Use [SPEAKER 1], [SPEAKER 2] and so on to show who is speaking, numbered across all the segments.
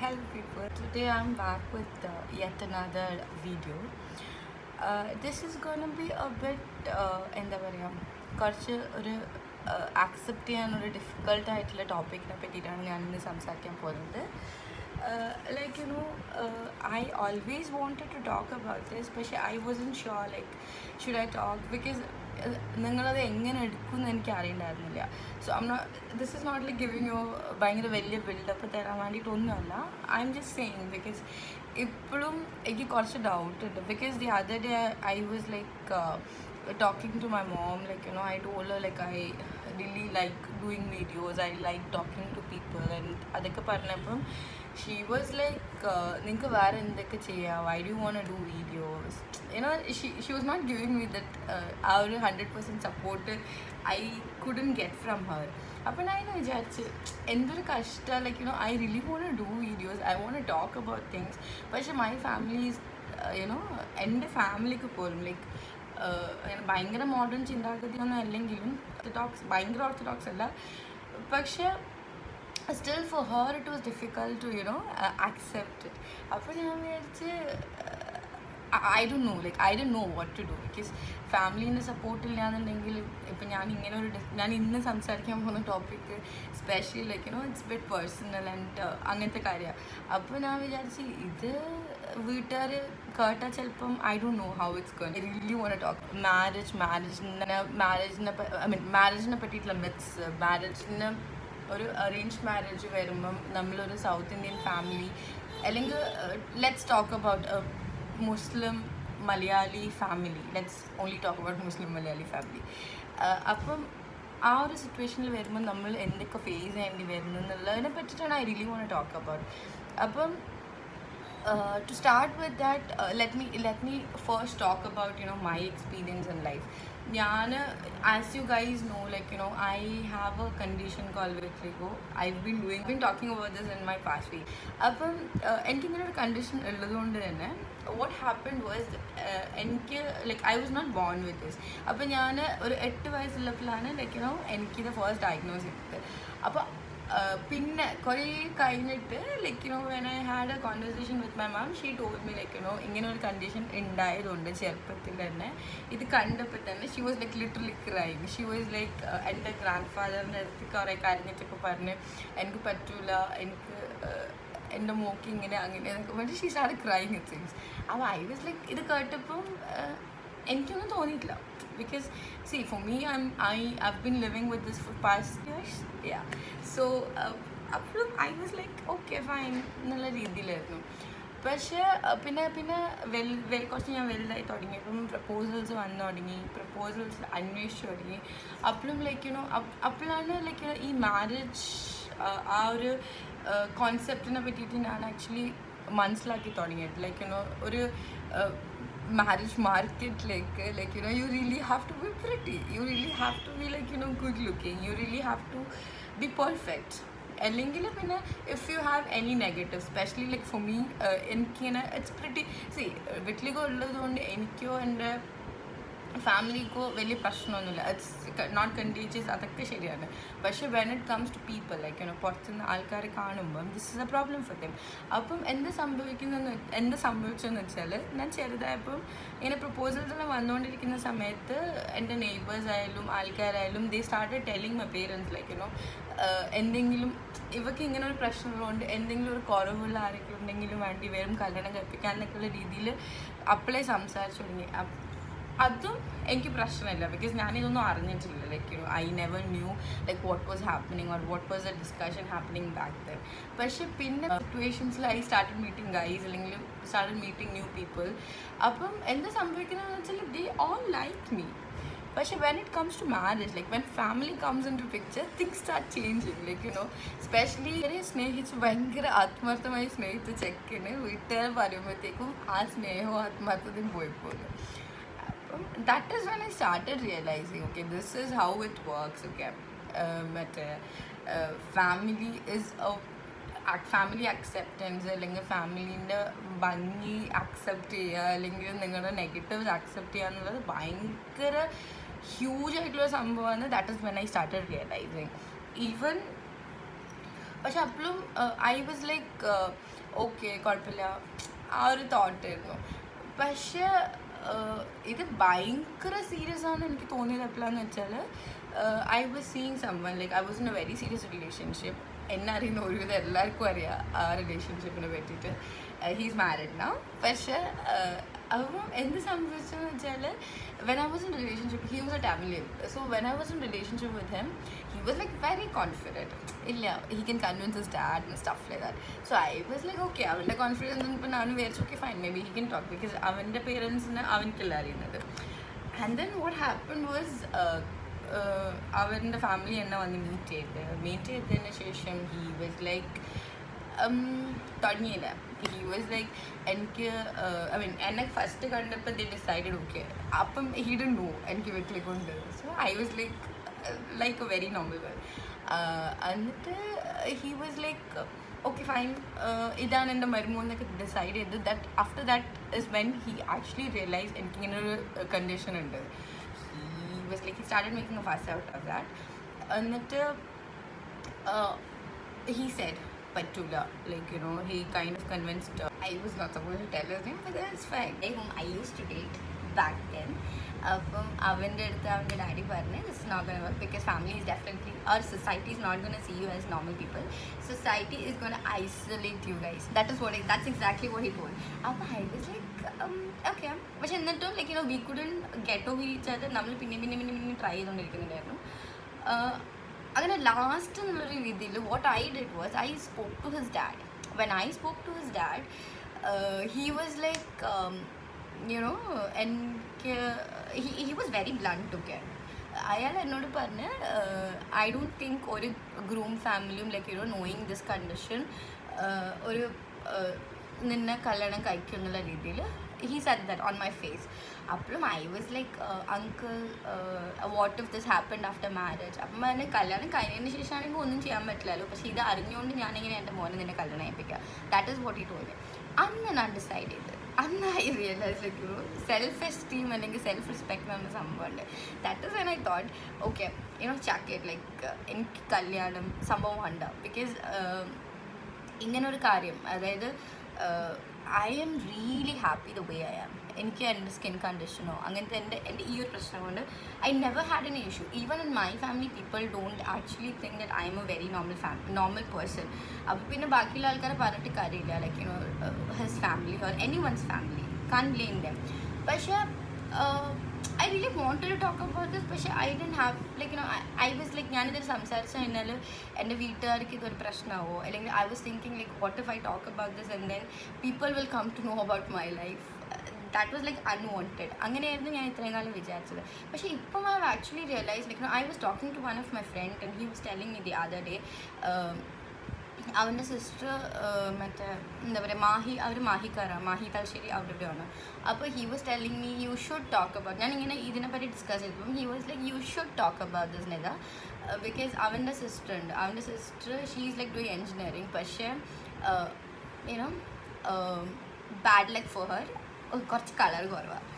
[SPEAKER 1] Hello people, today I'm back with yet another video. This is gonna be a bit എന്താ പറയുക കുറച്ച് ഒരു accept ചെയ്യാൻ ഒരു ഡിഫിക്കൾട്ടായിട്ടുള്ള ടോപ്പിക്കിനെ പറ്റിയിട്ടാണ് ഞാനിന്ന് സംസാരിക്കാൻ പോകുന്നത്. Like you know, I always wanted to talk about this, പക്ഷേ I wasn't sure like should I talk because നിങ്ങളത് എങ്ങനെ എടുക്കും എന്ന് എനിക്ക് അറിയണ്ടായിരുന്നില്ല. So this is not like giving you ഭയങ്കര വലിയ ബിൽഡപ്പ് തരാൻ വേണ്ടിയിട്ടൊന്നുമല്ല. I am just saying because ഇപ്പോഴും എനിക്ക് കുറച്ച് ഡൗട്ട് ഉണ്ട്. Because the other day I was like talking to my mom, like you know, I told her like I really like doing videos, I like talking to people and adakku parnapum she was like ninka vera endakku cheya, why do you want to do videos, you know, she was not giving me that our 100% support I couldn't get from her. അപ്പം ഞാൻ വിചാരിച്ച് എന്തൊരു കഷ്ട, like you know I really want to do videos, I want to talk about things. പക്ഷേ my family is you know എൻ്റെ ഫാമിലിക്ക് പോലും like ഭയങ്കര മോഡേൺ ചിന്താഗതിയൊന്നും അല്ലെങ്കിലും ഭയങ്കര ഓർത്തഡോക്സ് അല്ല, പക്ഷേ still for her it was difficult to you know accept it. അപ്പോൾ ഞാൻ വിചാരിച്ച് I don't know, like I didn't know what to do because ഫാമിലീൻ്റെ സപ്പോർട്ടില്ലാന്നുണ്ടെങ്കിൽ ഇപ്പം ഞാൻ ഇന്ന് സംസാരിക്കാൻ പോകുന്ന topic specially like you know it's bit personal and അങ്ങനത്തെ കാര്യമാണ്. അപ്പോൾ ഞാൻ വിചാരിച്ച് ഇത് വീട്ടുകാർ കേട്ടാൽ ചിലപ്പം I don't know how it's going. I really want to talk മാരേജിനെ പറ്റിയിട്ടുള്ള മിത്സ്, മാരേജിന് ഒരു അറേഞ്ച് മാരേജ് വരുമ്പം നമ്മളൊരു സൗത്ത് ഇന്ത്യൻ ഫാമിലി അല്ലെങ്കിൽ let's talk about Muslim Malayali family, let's only talk about Muslim Malayali family. അപ്പം ആ ഒരു സിറ്റുവേഷനിൽ വരുമ്പോൾ നമ്മൾ എന്തൊക്കെ ഫേസ് ചെയ്യേണ്ടി വരുന്നു എന്നുള്ളതിനെ പറ്റിയിട്ടാണ് I really want to talk about. അപ്പം to start with that, let me first talk about you know my experience in life. As you guys know, like you know, I have a condition called vitiligo. I've been talking about this in my past week. അപ്പം എനിക്കിങ്ങനെ ഒരു condition ഉള്ളതുകൊണ്ട് തന്നെ what happened was എനിക്ക് like I was not born with this. അപ്പം ഞാൻ ഒരു 8 വയസ്സുള്ളപ്പോഴാണ് like you know എനിക്കിത് ഫസ്റ്റ് ഡയഗ്നോസ് ചെയ്തത്. അപ്പോൾ പിന്നെ കുറേ കഴിഞ്ഞിട്ട് like you no when I had A conversation with my ma'am, she told me like you no ഇങ്ങനെ ഒരു കണ്ടീഷൻ ഉണ്ടായതുകൊണ്ട് ചെറുപ്പത്തിൽ തന്നെ ഇത് കണ്ടപ്പോൾ തന്നെ she was like literally crying. She was like എൻ്റെ ഗ്രാൻഡ് ഫാദറിൻ്റെ അടുത്ത് കുറേ കരഞ്ഞിട്ടൊക്കെ പറഞ്ഞ് എനിക്ക് പറ്റൂല, എനിക്ക് എൻ്റെ മോക്ക് ഇങ്ങനെ അങ്ങനെ എന്നൊക്കെ പറഞ്ഞിട്ട് she started crying it things. അപ്പോൾ ഐ വാസ് ലൈക്ക് ഇത് കേട്ടപ്പം എനിക്കൊന്നും തോന്നിയിട്ടില്ല. Because see, for me I've been living with this for past years, yeah. So I was like okay fine എന്നുള്ള രീതിയിലായിരുന്നു. പക്ഷേ പിന്നെ കുറച്ച് ഞാൻ വലുതായി തുടങ്ങിയപ്പം പ്രപ്പോസൽസ് വന്നു തുടങ്ങി, പ്രപ്പോസൽസ് അന്വേഷിച്ച് തുടങ്ങി. അപ്പോഴും ലൈക്ക് യുനോ അപ്പോഴാണ് ലൈക്ക് യുനോ ഈ മാരേജ് ആ ഒരു കോൺസെപ്റ്റിനെ പറ്റിയിട്ട് ഞാൻ ആക്ച്വലി മനസ്സിലാക്കി തുടങ്ങിയിട്ട്. ലൈക്ക് യുനോ ഒരു marriage market, like you know, you really have to be pretty, you really have to be like you know good looking, you really have to be perfect. അല്ലെങ്കിൽ പിന്നെ if you have any negative, especially like for me, എനിക്കിങ്ങനെ it's pretty, see vitiligo ഉള്ളതുകൊണ്ട് എനിക്കോ എൻ്റെ ഫാമിലിക്കോ വലിയ പ്രശ്നമൊന്നുമില്ല, it's not contagious, അതൊക്കെ ശരിയാണ്. പക്ഷേ when it comes to people like you know പുറത്തുനിന്ന് ആൾക്കാർ കാണുമ്പം this is a problem for them. അപ്പം എന്ത് സംഭവിച്ചതെന്ന് വെച്ചാൽ ഞാൻ ചെറുതായപ്പം ഇങ്ങനെ പ്രപ്പോസൽസെല്ലാം വന്നുകൊണ്ടിരിക്കുന്ന സമയത്ത് എൻ്റെ നെയ്ബേഴ്സ് ആയാലും ആൾക്കാരായാലും they started telling my parents like you know എന്തെങ്കിലും ഇവർക്ക് ഇങ്ങനെ ഒരു പ്രശ്നമുള്ളതുകൊണ്ട് എന്തെങ്കിലും ഒരു കുറവുള്ള ആരൊക്കെ ഉണ്ടെങ്കിലും വേണ്ടി വരും കല്യാണം കഴിപ്പിക്കാൻ എന്നൊക്കെയുള്ള രീതിയിൽ അപ്പോഴേ സംസാരിച്ചു തുടങ്ങി. അതും എനിക്ക് പ്രശ്നമില്ല ബിക്കോസ് ഞാനിതൊന്നും അറിഞ്ഞിട്ടില്ല. Like you know I never knew like what was happening or what was a discussion happening back then. പക്ഷേ പിന്നെ സിറ്റുവേഷൻസിൽ ഐ സ്റ്റാർട്ടഡ് മീറ്റിംഗ് ഗൈസ് അല്ലെങ്കിൽ സ്റ്റാർട്ടഡ് മീറ്റിംഗ് ന്യൂ പീപ്പിൾ. അപ്പം എന്താ സംഭവിക്കുന്നതെന്ന് വെച്ചാൽ ദേ ഓൾ ലൈക്ക് മീ. പക്ഷേ when it comes to marriage, like when family comes into picture, things start changing. Like you know specially സ്നേഹിച്ച് ഭയങ്കര ആത്മാർത്ഥമായി സ്നേഹിച്ച ചെക്കിന് വീട്ടുകാർ പറയുമ്പോഴത്തേക്കും ആ സ്നേഹവും ആത്മാർത്ഥതയും പോയിപ്പോലും. That is when I started realizing, okay, this is how it works, okay. Family is a family acceptance, അല്ലെങ്കിൽ ഫാമിലീൻ്റെ ഭംഗി അക്സെപ്റ്റ് ചെയ്യുക, അല്ലെങ്കിൽ നിങ്ങളുടെ നെഗറ്റീവ്സ് അക്സെപ്റ്റ് ചെയ്യുക എന്നുള്ളത് ഭയങ്കര ഹ്യൂജ് ആയിട്ടുള്ള സംഭവമാണ്. That is when I started realising. Even പക്ഷെ അപ്പോഴും ഐ വാസ് ലൈക്ക് ഓക്കെ കുഴപ്പമില്ല ആ ഒരു തോട്ടായിരുന്നു. പക്ഷെ ഇത് ഭയങ്കര സീരിയസ് ആണെന്ന് എനിക്ക് തോന്നിയത് എപ്പോഴാന്ന് വെച്ചാൽ I was seeing someone like I was in A very serious relationship. എന്നെ അറിയുന്ന ഒരുവിധം എല്ലാവർക്കും അറിയാം ആ റിലേഷൻഷിപ്പിനെ പറ്റിയിട്ട്. He's married now. പക്ഷെ അപ്പം എന്ത് സംഭവിച്ചെന്ന് വെച്ചാൽ when I was in a relationship, he was a Tamilian. So when I was in a relationship with him, he was like very confident. Illa, he can convince his dad and stuff like that. So I was like, okay, avante confidence and nanu verchu okay fine, maybe he can talk because avante parents na avankilla ariyunnathu. And then what happened was അവരുടെ family എന്നെ വന്ന് meet ചെയ്തതിന് ശേഷം he was like തുടങ്ങിയില്ല. He was like എനിക്ക് I mean എന്നെ first കണ്ടപ്പോൾ they decided okay. അപ്പം ഹി ഡിഡ്ന്റ് നോ എനിക്ക് വീട്ടിലേക്കുണ്ട്. So I was like a very normal girl. എന്നിട്ട് he was like okay fine, ഇതാണ് എൻ്റെ മരുമോ എന്നൊക്കെ ഡിസൈഡ് ചെയ്ത്. That after that is when he actually realise എനിക്കിങ്ങനൊരു കണ്ടീഷൻ ഉണ്ട്. He was like he started making A fast out of that. എന്നിട്ട് he said patula, like he kind of convinced I was not supposed to tell his name, but that's fine. Whom I used to date back then. അപ്പം അവൻ്റെ അടുത്ത് അവൻ്റെ daddy പറഞ്ഞു this is not going to work because family is definitely, our society is not going to see you as normal people. Society is going to isolate you guys. That's exactly what he told. അപ്പം I was like okay. പക്ഷെ എന്നിട്ടും like we couldn't get over each other. നമ്മൾ പിന്നെ try ചെയ്തുകൊണ്ടിരിക്കുന്നുണ്ടായിരുന്നു. അങ്ങനെ last എന്നുള്ളൊരു രീതിയിൽ what I did was I spoke to his dad. When I spoke to his dad he was like എനിക്ക് he was very blunt ഒക്കെ. അയാൾ എന്നോട് പറഞ്ഞ് ഐ ഡോണ്ട് തിങ്ക് ഒരു ഗ്രൂം ഫാമിലിയും ലൈക്ക് നോയിങ് ദിസ് കണ്ടീഷൻ ഒരു നിന്നെ കല്യാണം കഴിക്കും എന്നുള്ള രീതിയിൽ he said that on my face. Appuram I was like uncle, what if this happened after marriage? അപ്പം എന്നെ കല്യാണം കഴിഞ്ഞതിന് ശേഷമാണെങ്കിൽ ഒന്നും ചെയ്യാൻ പറ്റില്ലല്ലോ. പക്ഷേ ഇത് അറിഞ്ഞുകൊണ്ട് ഞാനിങ്ങനെ എൻ്റെ മോനെ നിന്നെ കല്യാണം കഴിപ്പിക്കുക. That is what he told me. അന്ന് ഞാൻ ഡിസൈഡ് ചെയ്ത് അന്ന് I realise like self esteem അല്ലെങ്കിൽ സെൽഫ് റെസ്പെക്ട് എന്ന് പറഞ്ഞ സംഭവമുണ്ട്. That is when I thought okay chuck it like എനിക്ക് കല്യാണം സംഭവം ഉണ്ട്. ബിക്കോസ് ഇങ്ങനൊരു കാര്യം, അതായത് I am really happy the way I am. എനിക്ക് എൻ്റെ സ്കിൻ കണ്ടീഷനോ അങ്ങനത്തെ എൻ്റെ ഈ ഒരു പ്രശ്നം കൊണ്ട് I never had an issue. Even in my family people don't actually think that I am a very normal person. അപ്പോൾ പിന്നെ ബാക്കിയുള്ള ആൾക്കാരെ പറഞ്ഞിട്ട് കാര്യമില്ല. Like his family or anyone's family, can blame them. പക്ഷേ I really wanted to talk about this, പക്ഷേ I didn't have like I was like ഞാനിതിൽ സംസാരിച്ചു കഴിഞ്ഞാൽ എൻ്റെ വീട്ടുകാർക്ക് ഇതൊരു പ്രശ്നമാവോ, അല്ലെങ്കിൽ I was thinking like what if I talk about this and then people will come to know about my life. That was like unwanted. അങ്ങനെയായിരുന്നു ഞാൻ ഇത്രയും കാലം വിചാരിച്ചത്. പക്ഷേ ഇപ്പം I have actually realized like I was talking to one of my friend and he was telling me the other day അവൻ്റെ sister മറ്റേ എന്താ പറയുക അവർ മാഹി തലശ്ശേരി അവിടെയാണ്. അപ്പോൾ he was telling me you should talk about, ഞാനിങ്ങനെ ഇതിനെപ്പറ്റി ഡിസ്കസ് ചെയ്തപ്പം he was like you should talk about this Nita because അവൻ്റെ sister she is like doing engineering. പക്ഷേ ബാഡ് ലക്ക് ഫോർ ഹർ, കുറച്ച് കളർ കുറവാണ്.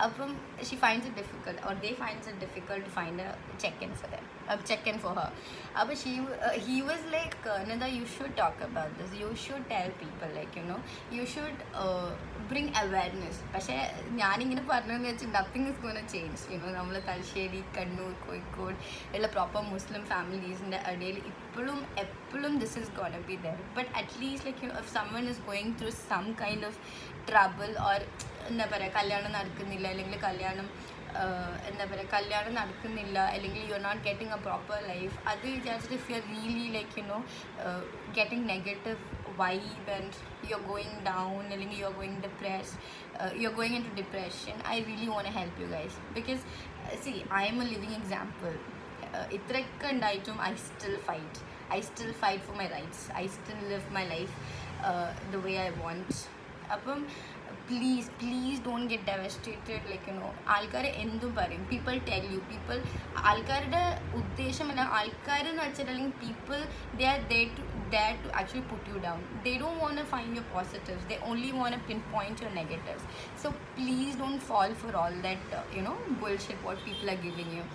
[SPEAKER 1] അപ്പം she finds it difficult or they finds it difficult to find a check-in for her. But he was like Nida, you should talk about this, you should tell people, like you should bring awareness. പക്ഷേ ഞാനിങ്ങനെ പറഞ്ഞതെന്ന് വെച്ചാൽ nothing is going to change. നമ്മൾ തലശ്ശേരി, കണ്ണൂർ, കോഴിക്കോട് ഉള്ള proper മുസ്ലിം ഫാമിലീസിൻ്റെ ഇടയിൽ എപ്പോഴും this is going to be there. But at least like if someone is going through some kind of trouble or എന്താ പറയുക കല്യാണം നടക്കുന്നില്ല, അല്ലെങ്കിൽ കല്യാണം നടക്കുന്നില്ല, അല്ലെങ്കിൽ you are not getting a proper life, അത് വിചാരിച്ചിട്ട് if you are really like getting negative vibe and you are going down, അല്ലെങ്കിൽ you are going depressed, you are going into depression, I really want to help you guys. Because see I am a living example. ഇത്രയൊക്കെ ഉണ്ടായിട്ടും I still fight for my rights. I still live my life the way I want. അപ്പം please don't get devastated. like ആൾക്കാർ എന്തും പറയും, people tell you, ആൾക്കാരുടെ ഉദ്ദേശമല്ല, ആൾക്കാരെന്ന് വെച്ചാൽ അല്ലെങ്കിൽ people they are there to actually put you down. They don't want to find your positives, they only want to pinpoint your negatives. So please don't fall for all that bullshit what people are giving you.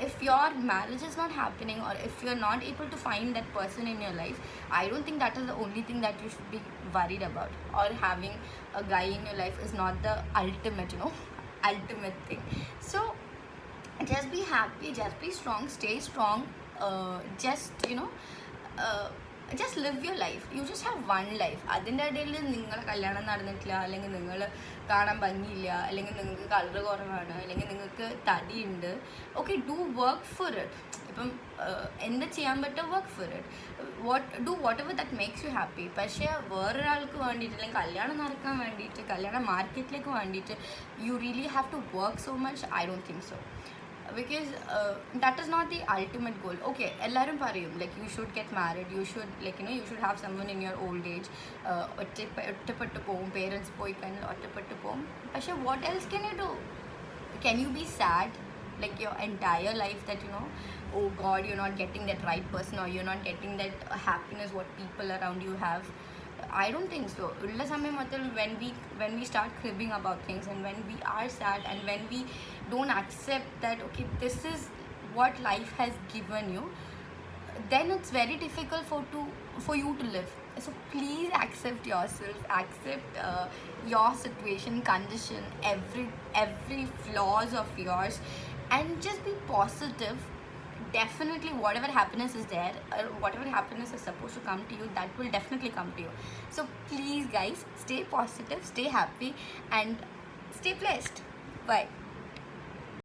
[SPEAKER 1] if your marriage is not happening, or if you're not able to find that person in your life, I don't think that is the only thing that you should be worried about. Or having a guy in your life is not the ultimate, ultimate thing. So just be happy, just be strong, stay strong. Just just live your life. You just have one life. അതിൻ്റെ ഇടയിൽ നിങ്ങൾ കല്യാണം നടന്നിട്ടില്ല, അല്ലെങ്കിൽ നിങ്ങൾ കാണാൻ ഭംഗിയില്ല, അല്ലെങ്കിൽ നിങ്ങൾക്ക് കളർ കുറവാണ്, അല്ലെങ്കിൽ നിങ്ങൾക്ക് തടിയുണ്ട്, okay, do work for it. ഇപ്പം എന്താ ചെയ്യാൻ പറ്റുക, work for it. Do whatever that makes you happy. പക്ഷേ വേറൊരാൾക്ക് വേണ്ടിയിട്ട്, അല്ലെങ്കിൽ കല്യാണം നടക്കാൻ വേണ്ടിയിട്ട്, കല്യാണ മാർക്കറ്റിലേക്ക് വേണ്ടിയിട്ട് you really have to work so much. I don't think so. Because that is not the ultimate goal. Okay, ellarum parayum like you should get married, you should, like, you should have someone in your old age. Ottapettu povum, parents poi kanal ottapettu povum. But what else can you do? Can you be sad like your entire life that oh god, you're not getting that right person, or you're not getting that happiness what people around you have? I don't think so. Ulla samay matal when we start cribbing about things, and when we are sad, and when we don't accept that okay, this is what life has given you, then it's very difficult for you to live. So please accept yourself, accept your situation, condition, every flaws of yours, and just be positive. Definitely whatever happiness is there, or whatever happiness is supposed to come to you, that will definitely come to you. So please guys, stay positive, stay happy, and stay blessed. Bye.